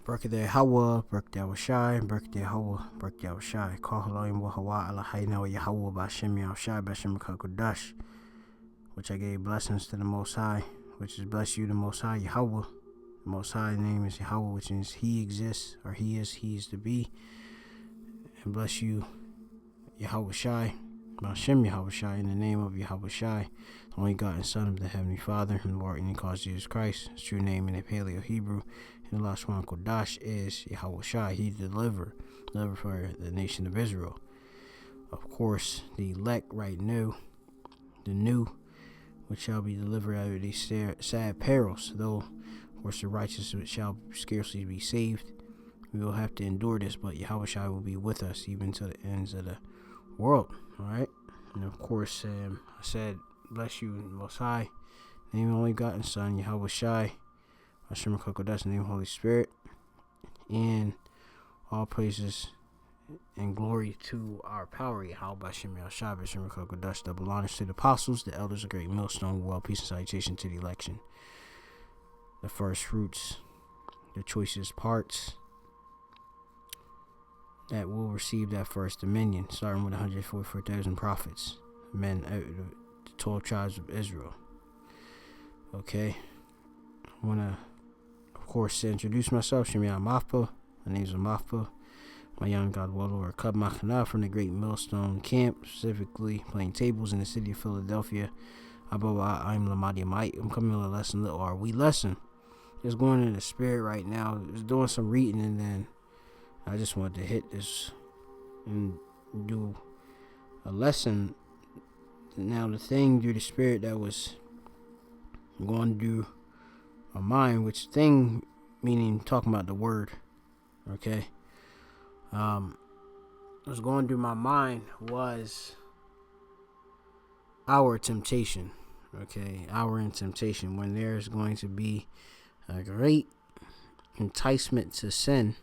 Birthday Hawa, birthday Washai, birthday Hawa, birthday Washai. Call Haloim Wahawa Alahaina Yahawah Bashem Yahshai Bashem Kakodash, which I gave blessings to the Most High, which is bless you, the Most High Yahweh. The Most High name is Yahweh, which means He exists, or He is to be. And bless you, Yahweh Shai, Bashem Yahweh Shai, in the name of Yahweh Shai, the only begotten Son of the Heavenly Father, and Lord in cause Jesus Christ. His true name in the Paleo Hebrew. And the last one, Kodash, is Yahweh Shai. He delivered for the nation of Israel. Of course, the elect right now, the new, which shall be delivered out of these sad perils, though, of course, the righteous shall scarcely be saved. We will have to endure this, but Yahweh Shai will be with us even to the ends of the world. All right, and of course, I said, bless you, Most High, name of the only begotten Son, Yahweh Shai, Hashem Kokodash, name of the Holy Spirit, and all praises and glory to our power, Yahweh Bashem Yahshai, Bashem Kokodash, double honors to the apostles, the elders of Great Millstone, world peace and salutation to the election, the first fruits, the choicest parts that will receive that first dominion, starting with 144,000 prophets, men out of the 12 tribes of Israel. Okay, I want to, of course, introduce myself. Shemiah Mafpa. My name is Mafpa. My young God Warlord Cub Machana from the Great Millstone Camp, specifically playing tables in the city of Philadelphia. I'm Lamadi Mite. I'm coming with a lesson, little are we lesson. Just going in the spirit right now. Just doing some reading, and then I just wanted to hit this and do a lesson. Now, the thing through the spirit that was going through my mind, which thing meaning talking about the word, okay, was going through my mind was our temptation, okay, our in temptation, when there's going to be a great enticement to sin,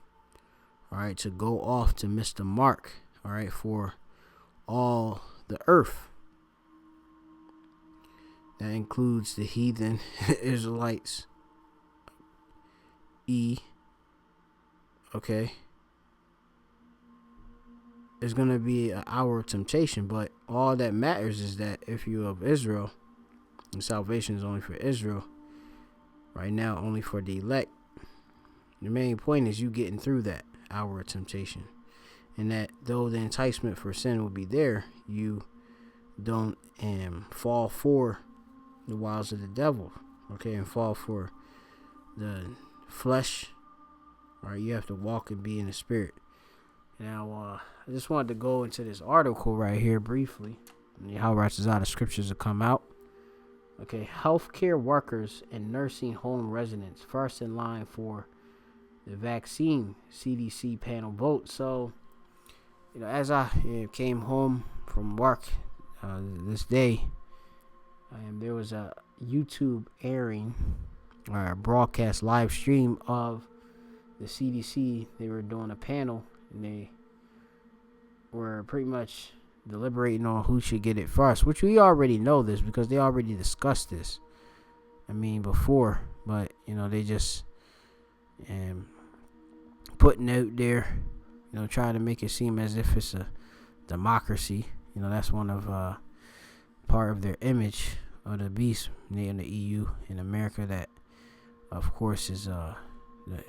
all right, to go off to miss the mark, all right, for all the earth. That includes the heathen Israelites. Okay. It's going to be an hour of temptation, but all that matters is that if you're of Israel, and salvation is only for Israel, right now only for the elect, the main point is you getting through that hour of temptation. And that though the enticement for sin will be there, you don't fall for the wiles of the devil, okay, and fall for the flesh. All right, you have to walk and be in the spirit. Now, I just wanted to go into this article right here briefly, and how righteous out of scriptures have come out. Okay, healthcare workers and nursing home residents first in line for the vaccine CDC panel vote. So, you know, as I came home from work this day, there was a YouTube airing or a broadcast live stream of the CDC. They were doing a panel, and they were pretty much deliberating on who should get it first, which we already know this because they already discussed this, before, but, you know, they just putting out there, you know, trying to make it seem as if it's a democracy. You know, that's one of part of their image of the beast in the EU in America, that of course is that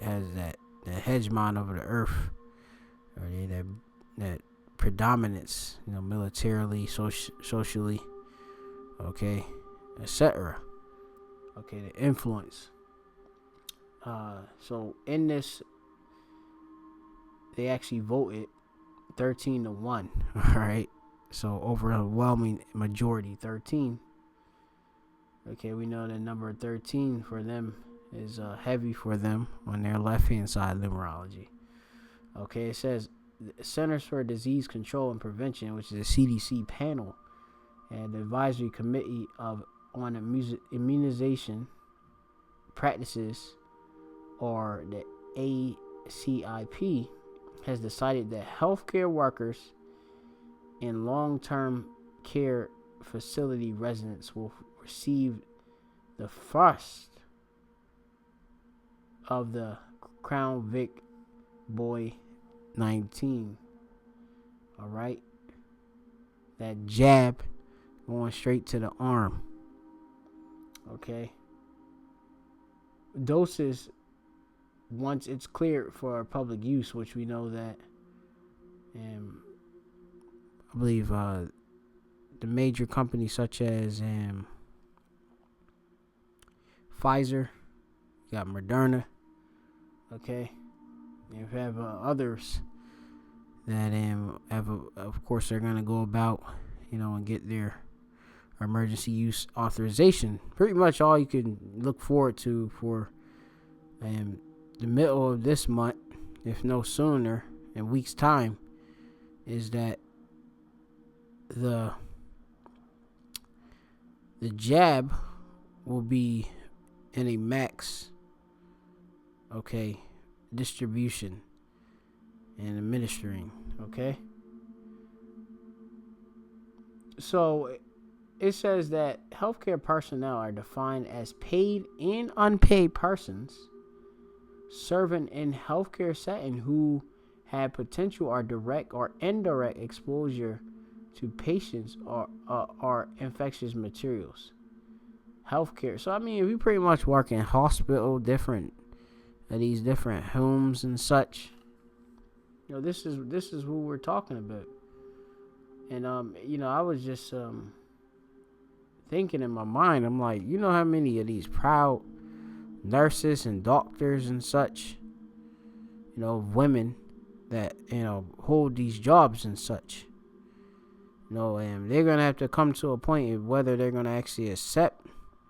has that hegemon over the earth, or that predominance, you know, militarily, socially, okay, etc. Okay, the influence. So in this, they actually voted 13-1. All right, so overwhelming majority, 13. Okay, we know the number 13 for them is heavy for them on their left-hand side numerology. Okay, it says the Centers for Disease Control and Prevention, which is a CDC panel, and the Advisory Committee on Immunization Practices, or the ACIP, has decided that healthcare workers and long-term care facility residents will receive the first of the Crown Vic Boy 19. All right, that jab going straight to the arm. Okay, doses once it's cleared for public use, which we know that, I believe the major companies such as Pfizer, you got Moderna, okay, you have others that of course they're gonna go about, and get their emergency use authorization. Pretty much all you can look forward to for the middle of this month, if no sooner, in weeks' time, is that the jab will be in a max, okay, distribution and administering, okay. So it says that healthcare personnel are defined as paid and unpaid persons serving in healthcare setting who have potential or direct or indirect exposure to patients or infectious materials. Healthcare. So I mean, if you pretty much work in hospital, these different homes and such, this is who we're talking about. And I was just thinking in my mind, I'm like, how many of these proud nurses and doctors and such, women that hold these jobs and such, and they're gonna have to come to a point of whether they're gonna actually accept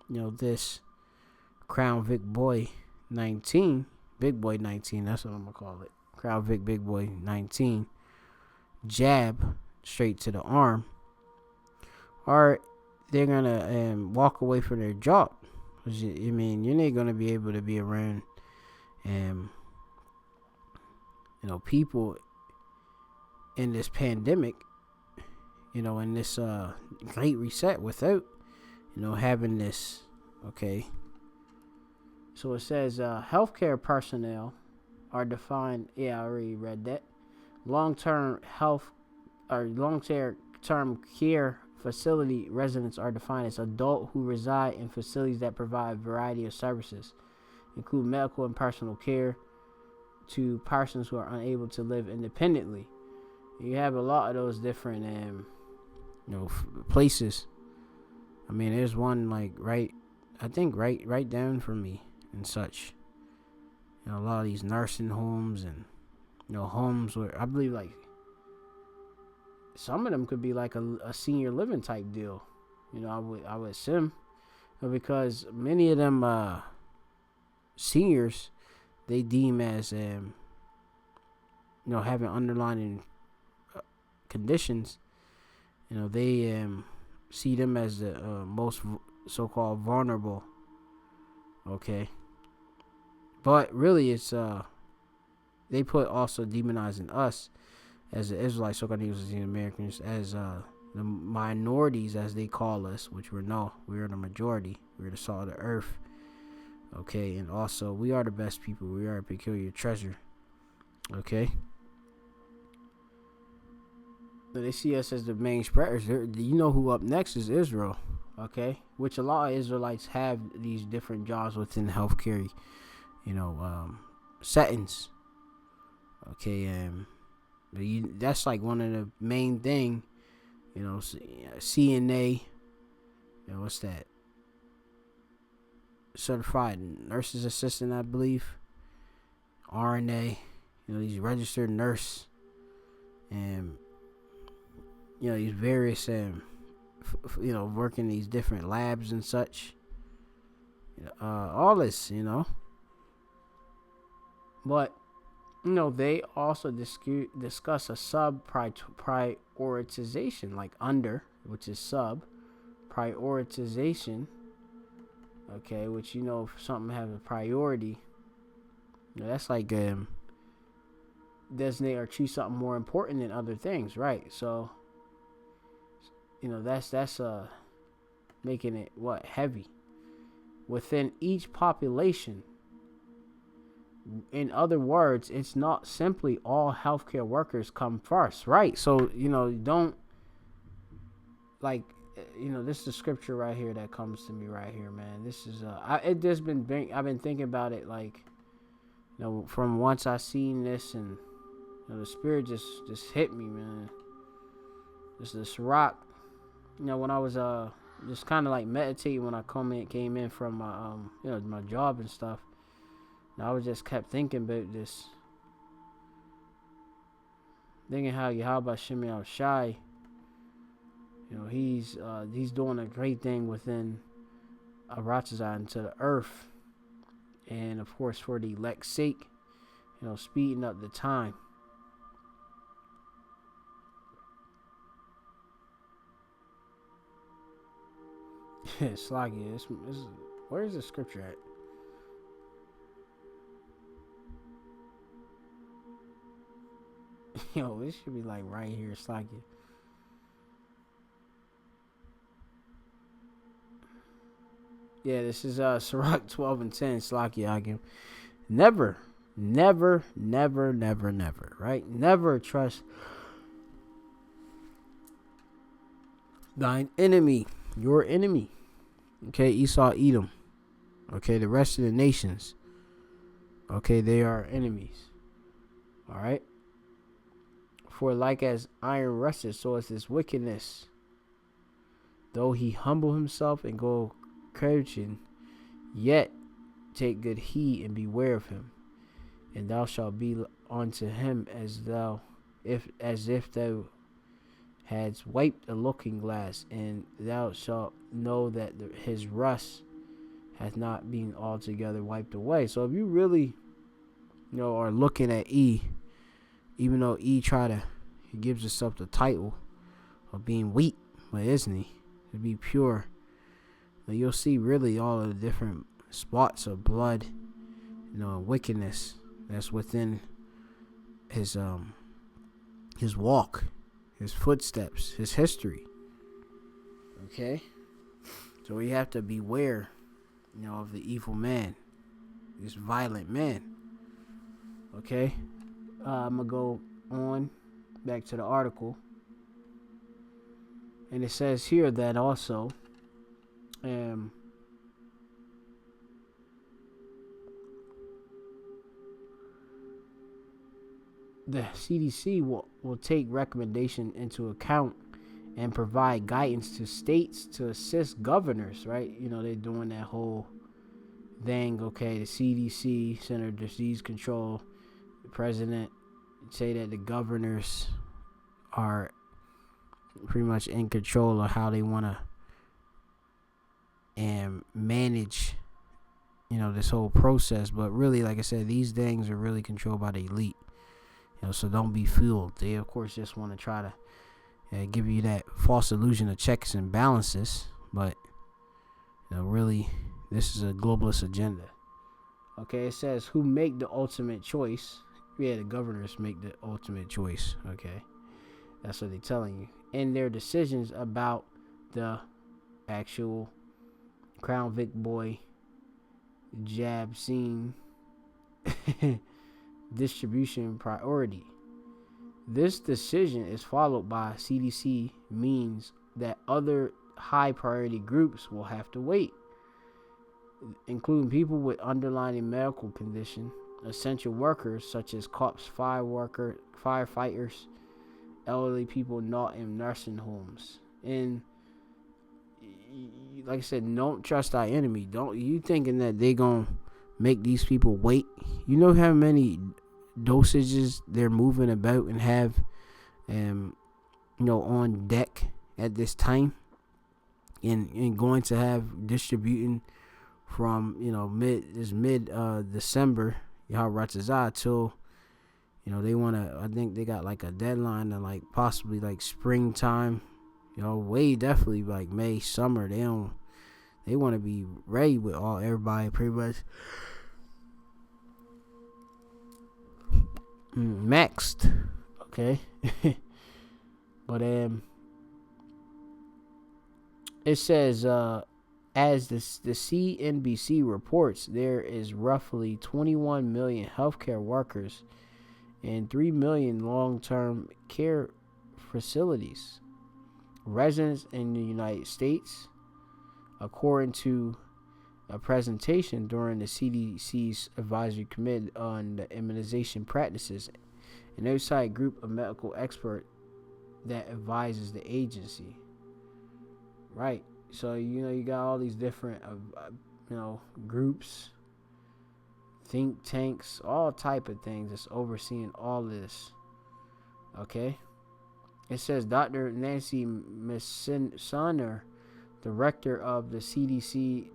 this Crown Vic Boy 19, Big Boy 19, that's what I'm gonna call it, Crown Vic Big Boy 19 jab straight to the arm, or they're gonna walk away from their job. I mean, you're not gonna be able to be around people in this pandemic, in this great reset without having this. Okay, so it says healthcare personnel are defined, I already read that, long-term health or long-term care facility residents are defined as adults who reside in facilities that provide a variety of services, include medical and personal care to persons who are unable to live independently. You have a lot of those different places. I mean, there's one like right down from me and such. A lot of these nursing homes and homes where I believe like some of them could be like a senior living type deal. I would assume, because many of them seniors, they deem as having underlying conditions. They see them as the most so-called vulnerable. Okay, but really it's they put also demonizing us as the Israelites, so-called Americans, as the minorities, as they call us, which we're the majority. We're the salt of the earth. Okay, and also we are the best people. We are a peculiar treasure. Okay. So they see us as the main spreaders. Who up next is Israel. Okay, which a lot of Israelites have these different jobs within healthcare, settings. Okay, that's like one of the main thing. CNA. What's that? Certified nurses assistant, I believe. RNA. These registered nurse, and these various working these different labs and such. All this, but they also discuss a sub prioritization, like under, which is sub prioritization. Okay, which if something has a priority, that's like designate or choose something more important than other things, right? So that's making it heavy within each population. In other words, it's not simply all healthcare workers come first, right? So, don't, like, this is the scripture right here that comes to me right here, man. This is I've been thinking about it, like, from once I seen this, and the spirit just hit me, man. This rock, when I was just kind of like meditating when I came in from my my job and stuff. And I was just kept thinking about this, thinking how Yahweh Shem Shai, he's doing a great thing within Aratazah into the earth, and of course for the elect's sake, speeding up the time. Slaggy, where is the scripture at? Yo, this should be like right here, Slaggy. Yeah, this is Sirach 12 and 10, Slaggy Agim. Never, right? Never trust thine enemy, your enemy. Okay, Esau, Edom. Okay, the rest of the nations. Okay, they are enemies. All right. For like as iron rusteth, so is this wickedness. Though he humble himself and go crouching, yet take good heed and beware of him. And thou shalt be unto him as if thou hadst wiped a looking glass, and thou shalt know that his rust hath not been altogether wiped away. So if you really, are looking at E, even though he gives himself the title of being weak, but isn't he? To be pure. But you'll see really all of the different spots of blood, wickedness that's within his walk, his footsteps, his history. Okay? So we have to beware, of the evil man, this violent man. Okay? I'm going to go on back to the article. And it says here that also the CDC will take recommendation into account and provide guidance to states to assist governors, right? They're doing that whole thing. Okay, the CDC, Center for Disease Control, the president say that the governors are pretty much in control of how they want to manage, this whole process. But really, like I said, these things are really controlled by the elite. So don't be fooled. They, of course, just want to try to give you that false illusion of checks and balances. But, really, this is a globalist agenda. Okay, it says who make the ultimate choice. Yeah, the governors make the ultimate choice. Okay, that's what they're telling you. And their decisions about the actual Crown Vic boy jab scene distribution priority. This decision is followed by CDC means that other high priority groups will have to wait, including people with underlying medical condition, essential workers such as cops, firefighters, elderly people not in nursing homes. And like I said, don't trust our enemy. Don't you thinking that they gonna make these people wait? You know how many dosages they're moving about and have on deck at this time, and going to have distributing from mid December Ratazah till they want to. I think they got like a deadline to like possibly like springtime, way definitely like May, summer. They want to be ready with everybody pretty much maxed. Okay. But it says as the CNBC reports, there is roughly 21 million healthcare workers and 3 million long-term care facilities residents in the United States, according to a presentation during the CDC's Advisory Committee on the Immunization Practices, an outside group of medical experts that advises the agency. Right. So, you got all these different, groups, think tanks, all type of things that's overseeing all this. Okay. It says Dr. Nancy Messonnier, director of the CDC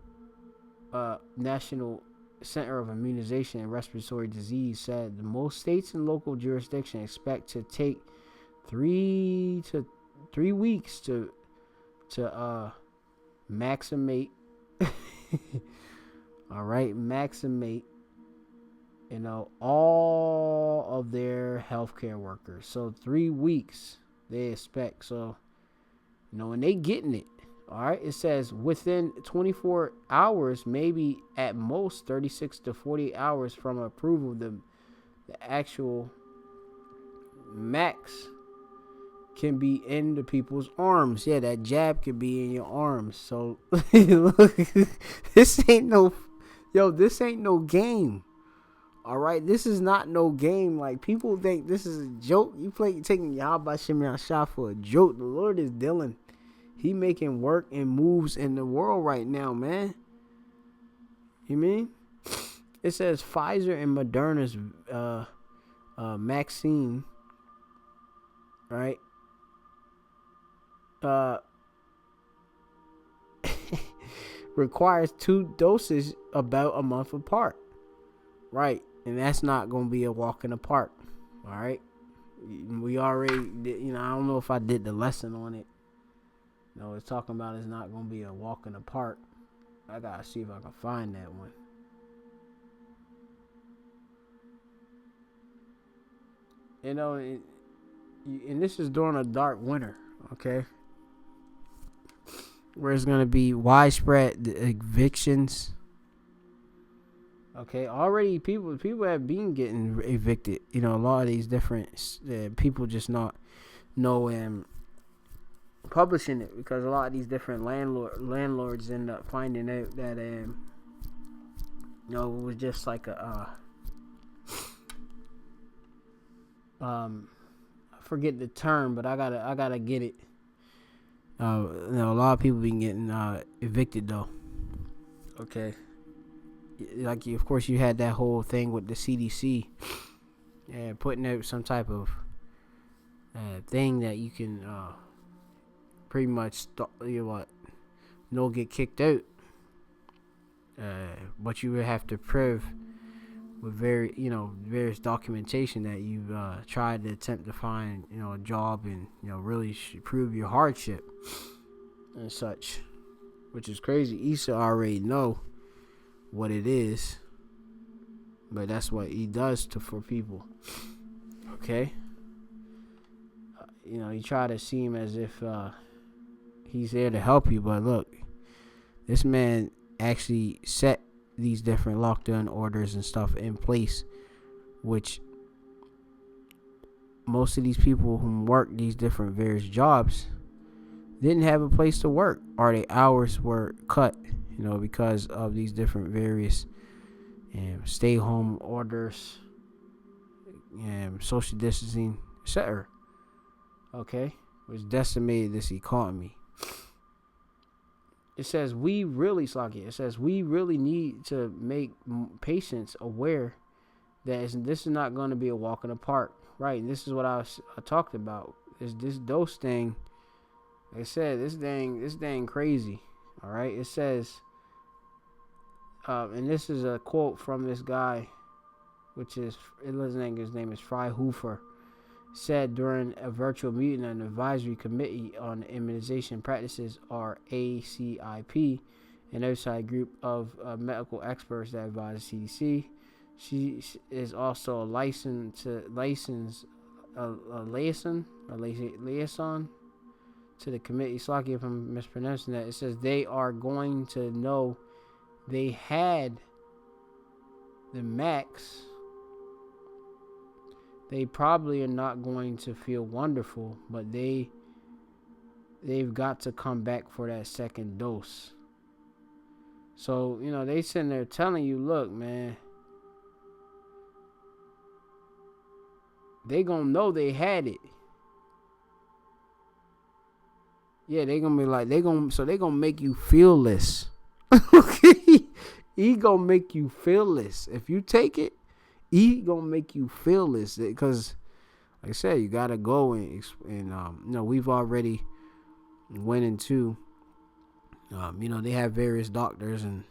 National Center of Immunization and Respiratory Disease, said the most states and local jurisdictions expect to take 3 weeks to maximate all right, maximate all of their healthcare workers. So 3 weeks they expect. So and they getting it. All right, it says within 24 hours, maybe at most 36 to 48 hours from approval, the actual max can be in the people's arms. Yeah, that jab can be in your arms. So look, this ain't no game. All right, this is not no game. Like, people think this is a joke. You taking Yahba Shimon Shah for a joke. The Lord is dealing. He making work and moves in the world right now, man. You mean? It says Pfizer and Moderna's vaccine, right? Requires 2 doses about a month apart, right? And that's not going to be a walk in the park. All right, we already did, I don't know if I did the lesson on it. It's talking about it's not going to be a walk in the park. I gotta see if I can find that one. And this is during a dark winter, okay? Where it's going to be widespread evictions. Okay, already people have been getting evicted. A lot of these different people just not publishing it, because a lot of these different landlords end up finding out that it was just like a I forget the term, but I gotta get it. A lot of people been getting evicted though. Okay. Like, of course, you had that whole thing with the CDC and putting out some type of thing that you can pretty much no get kicked out. But you would have to prove with various documentation that you've tried to attempt to find a job and really prove your hardship and such, which is crazy. Issa already know what it is, but that's what he does for people. Okay. You try to seem as if he's there to help you, but look, this man actually set these different lockdown orders and stuff in place, which most of these people who work these different various jobs didn't have a place to work, or their hours were cut, because of these different various stay home orders and social distancing, etc. Okay, which decimated this economy. It says we really need to make patients aware that this is not going to be a walk in the park, right? And this is what I talked about. This dose thing. Like I said, this thing crazy. All right. It says, and this is a quote from this guy, which is his name is Freihofer, said during a virtual meeting on the Advisory Committee on Immunization Practices, or ACIP, an outside group of medical experts that advise the CDC. She is also a liaison to the committee. Slocky if I'm mispronouncing that. It says they are going to know they had the max. They probably are not going to feel wonderful, but they've got to come back for that second dose. So, they sitting there telling you, look, man, they gonna know they had it. Yeah, they gonna be like, they gonna make you feel this. Okay? He gonna make you feel this. If you take it, he gonna make you feel this. Because, like I said, you gotta go and we've already went into, they have various doctors and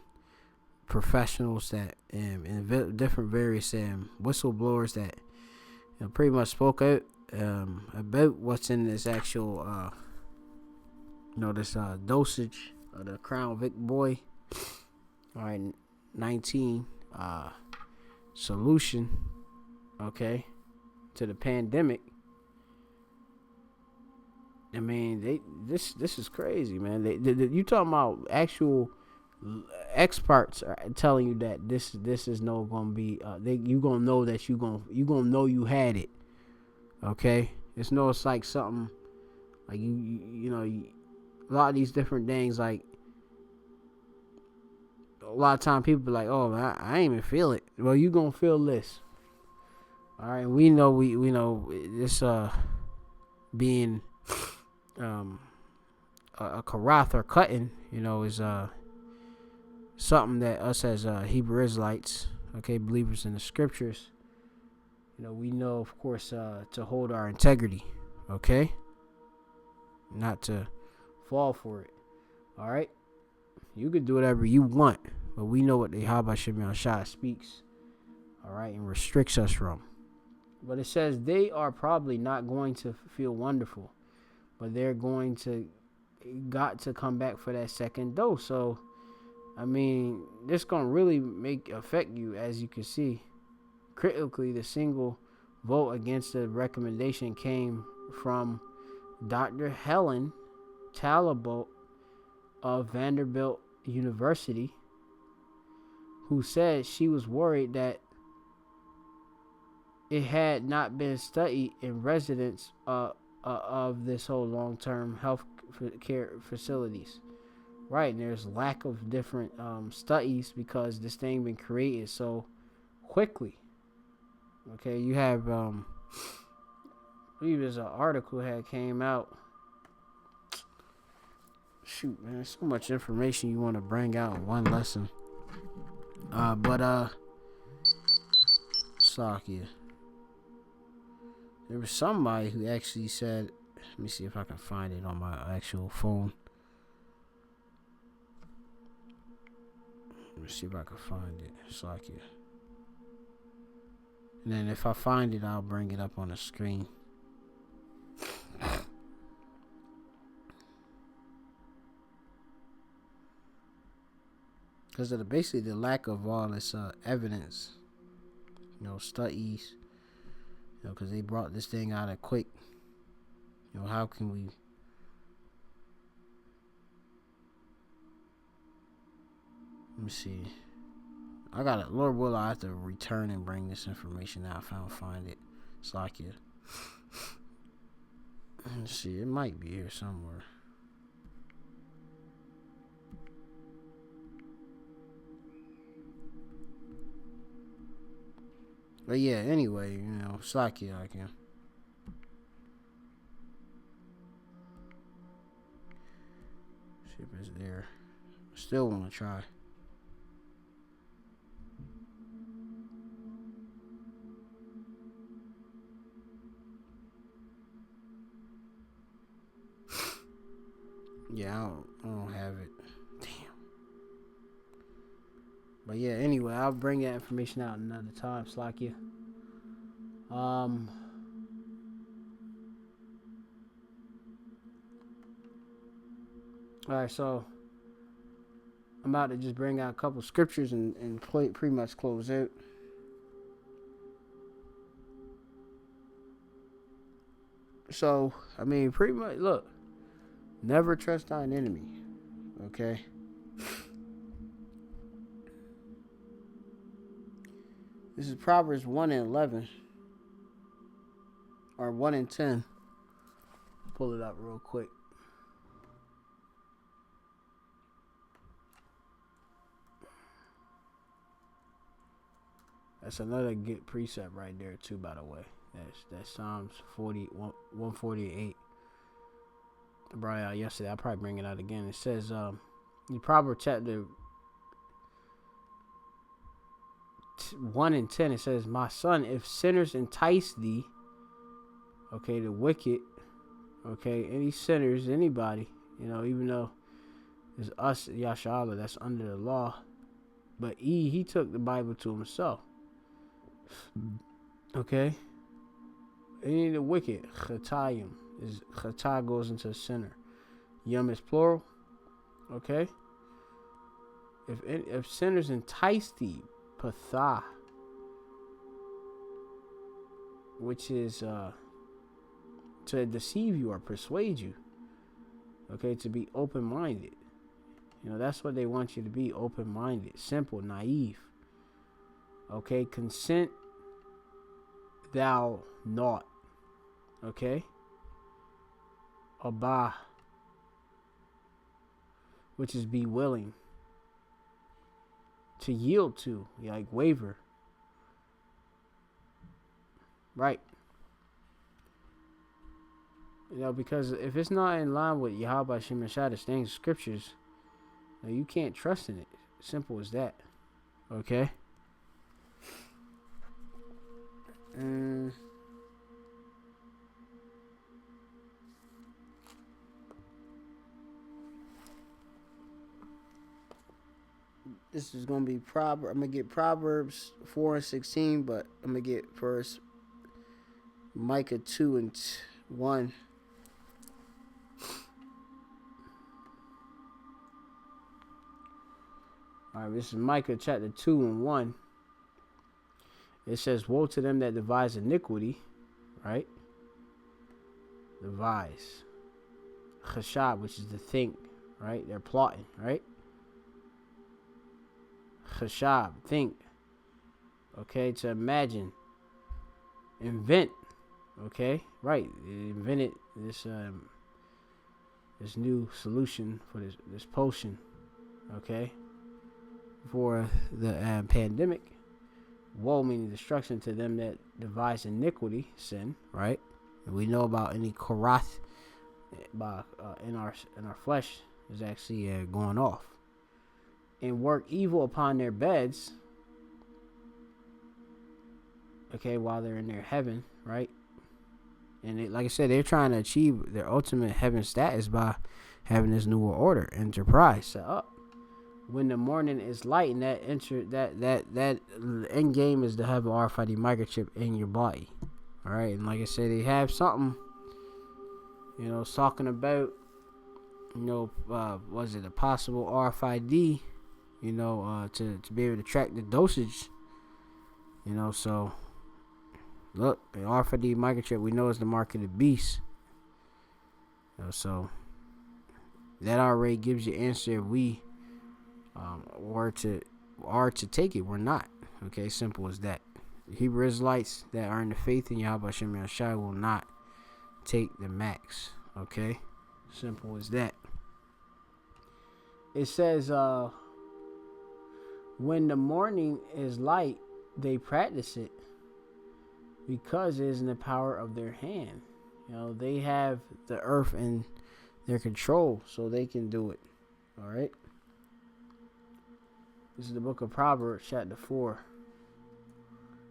professionals that, and different various whistleblowers that pretty much spoke out about what's in this actual, this dosage of the Crown Vic Boy, all right, 19 solution, okay, to the pandemic. I mean, this is crazy, man. You talking about actual experts are telling you that this is no gonna be. You gonna know that you gonna know you had it. Okay, it's like something like a lot of these different things. Like a lot of time, people be like, "Oh, I ain't even feel it." Well, you gonna feel this. All right, we know we know this being a karath or cutting, is something that us as Hebrew Israelites, okay, believers in the scriptures, we know, of course, to hold our integrity, okay, not to fall for it. All right, you can do whatever you want, but we know what the Yahweh Shem Shah speaks, all right, and restricts us from. But it says they are probably not going to feel wonderful, but they're got to come back for that second dose. So, I mean, this gonna really affect you, as you can see. Critically, the single vote against the recommendation came from Dr. Helen Talbot of Vanderbilt University, who said she was worried that it had not been studied in residents of this whole long-term health care facilities. Right, and there's lack of different studies because this thing been created so quickly. Okay, you have I believe there's an article that came out. Shoot, man, there's so much information you want to bring out in one lesson. Sakia. There was somebody who actually said, let me see if I can find it on my actual phone. Let me see if I can find it. Sakia. And then if I find it, I'll bring it up on the screen. Because of basically the lack of all this evidence, studies, because they brought this thing out of quick. How can we? Let me see. I got it. Lord will, I have to return and bring this information out if I don't find it. It's like it. Let's see. It might be here somewhere. But yeah, anyway, Slakia I can. See if it's there. Still want to try. Yeah, I don't have it. Damn. But yeah, anyway, I'll bring that information out another time, Slakia. Alright, so I'm about to just bring out a couple scriptures and pretty much close out. So, I mean, pretty much, look, Never trust thine enemy. Okay? This is Proverbs 1 and 11. Or 1 and 10. Pull it up real quick. That's another good precept right there too, by the way. That's Psalms 148. I brought it out yesterday. I'll probably bring it out again. It says, in Proverbs chapter 1 and 10, it says, my son, if sinners entice thee, okay, the wicked, okay, any sinners, anybody, even though it's us, Yashala, that's under the law, but he took the Bible to himself. Okay? Any of the wicked, Chatayim, Chatah goes into a sinner. Yum is plural. Okay? If sinners entice thee, Pathah, which is to deceive you or persuade you. Okay? To be open-minded. That's what they want you to be, open-minded, simple, naive. Okay? Consent thou not. Okay? Abah, which is be willing. To yield to, like waver. Right? Because if it's not in line with Yahweh Shem Shah, the things, scriptures, you can't trust in it. Simple as that. Okay? This is going to be I'm going to get Proverbs 4 and 16, but I'm going to get first Micah 2 and 1. All right, this is Micah chapter 2 and 1. It says, woe to them that devise iniquity, right? Devise. Chashab, which is to think, right? They're plotting, right? Chashab, think. Okay, to imagine. Invent. Okay, right. They invented this new solution for this potion. Okay, for the pandemic. Woe meaning destruction to them that devise iniquity, sin, right? And we know about any karath in our flesh is actually going off. And work evil upon their beds, okay, while they're in their heaven, right? And like I said, they're trying to achieve their ultimate heaven status by having this new order, enterprise set up. When the morning is light, and that end game is to have an RFID microchip in your body. All right, and like I said, they have something, talking about, was it a possible RFID, to be able to track the dosage, so look, the RFID microchip we know is the mark of the beast. So that already gives you answer if we are to take it. We're not. Okay, simple as that. The Hebrew Israelites that are in the faith in Yahweh Shem Yahshai will not take the max. Okay, simple as that. It says, when the morning is light, they practice it because it is in the power of their hand. They have the earth in their control, so they can do it. All right. This is the book of Proverbs, chapter 4.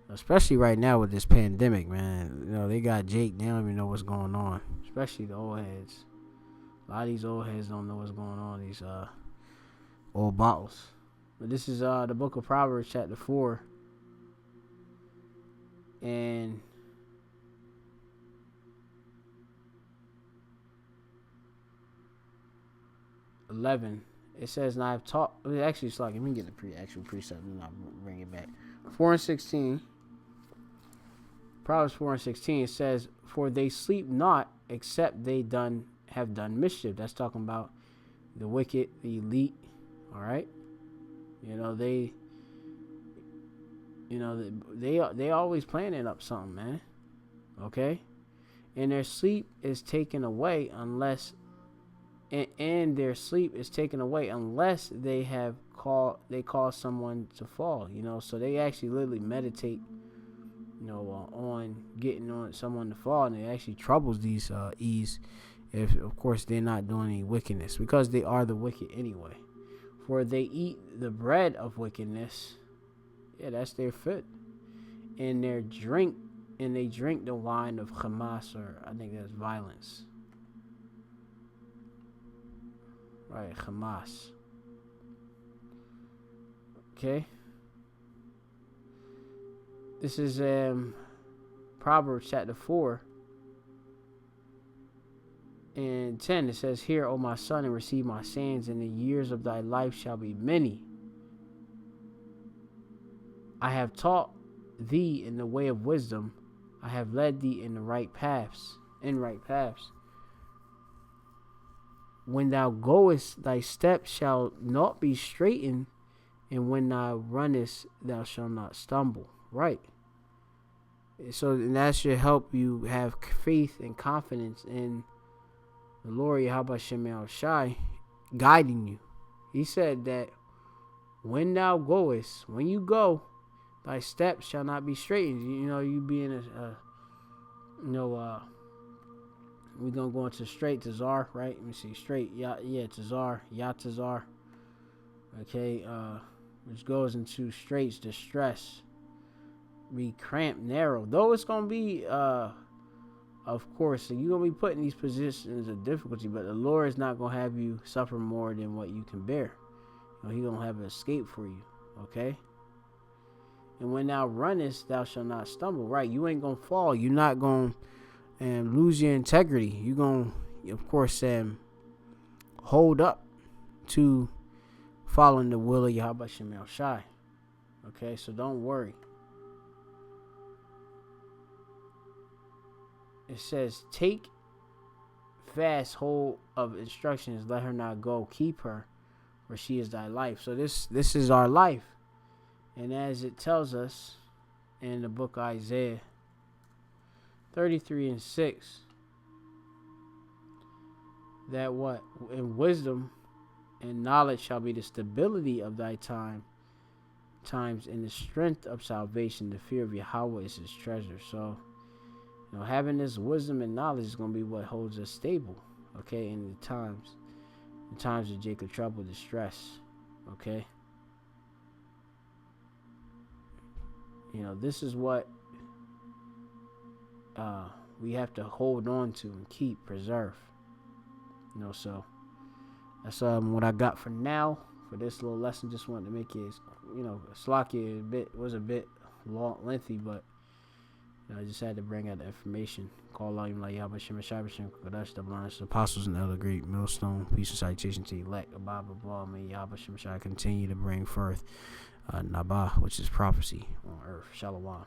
Especially right now with this pandemic, man. They got Jake. They don't even know what's going on. Especially the old heads. A lot of these old heads don't know what's going on. These old bottles. But this is the book of Proverbs, chapter 4. And it says, and I have taught. Actually, it's like, let me get the actual precept and I'll bring it back. 4 and 16. Proverbs 4 and 16. It says, for they sleep not except they done have done mischief. That's talking about the wicked, the elite. All right, they they always planning up something, man. Okay, and their sleep is taken away unless and their sleep is taken away unless they cause someone to fall. So they actually literally meditate, on getting on someone to fall, and it actually troubles these E's if, of course, they're not doing any wickedness, because they are the wicked anyway. For they eat the bread of wickedness, yeah, that's their food, and they drink the wine of Hamas, or I think that's violence. Right, Hamas. Okay. This is Proverbs chapter 4 and 10. It says, "Hear, O my son, and receive my sayings, and the years of thy life shall be many. I have taught thee in the way of wisdom. I have led thee in the right paths. When thou goest, thy steps shall not be straitened, and when thou runnest, thou shalt not stumble." Right. So, and that should help you have faith and confidence in the Lord Yahweh Shem Shai guiding you. He said that when thou goest, when you go, thy steps shall not be straitened. You be in we're going to go into straight Tazar, right? Let me see. Straight, Tazar, Tazar. Okay, which goes into straits, distress, be cramped, narrow. Though it's going to be, of course, so you're going to be put in these positions of difficulty, but the Lord is not going to have you suffer more than what you can bear. He's going to have an escape for you, okay? And when thou runnest, thou shalt not stumble, right? You ain't going to fall. You're not going to lose your integrity. You're going to, of course, hold up to following the will of Yahweh Shem Shai. Okay, so don't worry. It says, "Take fast hold of instructions, let her not go, keep her, for she is thy life." So this is our life. And as it tells us in the book of Isaiah 33 and 6, that what? In wisdom and knowledge shall be the stability of thy times, and the strength of salvation. The fear of Yahweh is his treasure. So, having this wisdom and knowledge is going to be what holds us stable, okay, in the times of Jacob trouble, distress, okay. This is what we have to hold on to and keep, preserve. So that's what I got for now for this little lesson. Just wanted to make it, Slakia was a bit long, lengthy, but I just had to bring out the information. Call out like Yahweh Shem Shabbat Kodash, the blindest apostles and elder great millstone. Peace and salutation to elect above all. May Yahweh Shem Shai continue to bring forth Nabah, which is prophecy on earth. Shalom.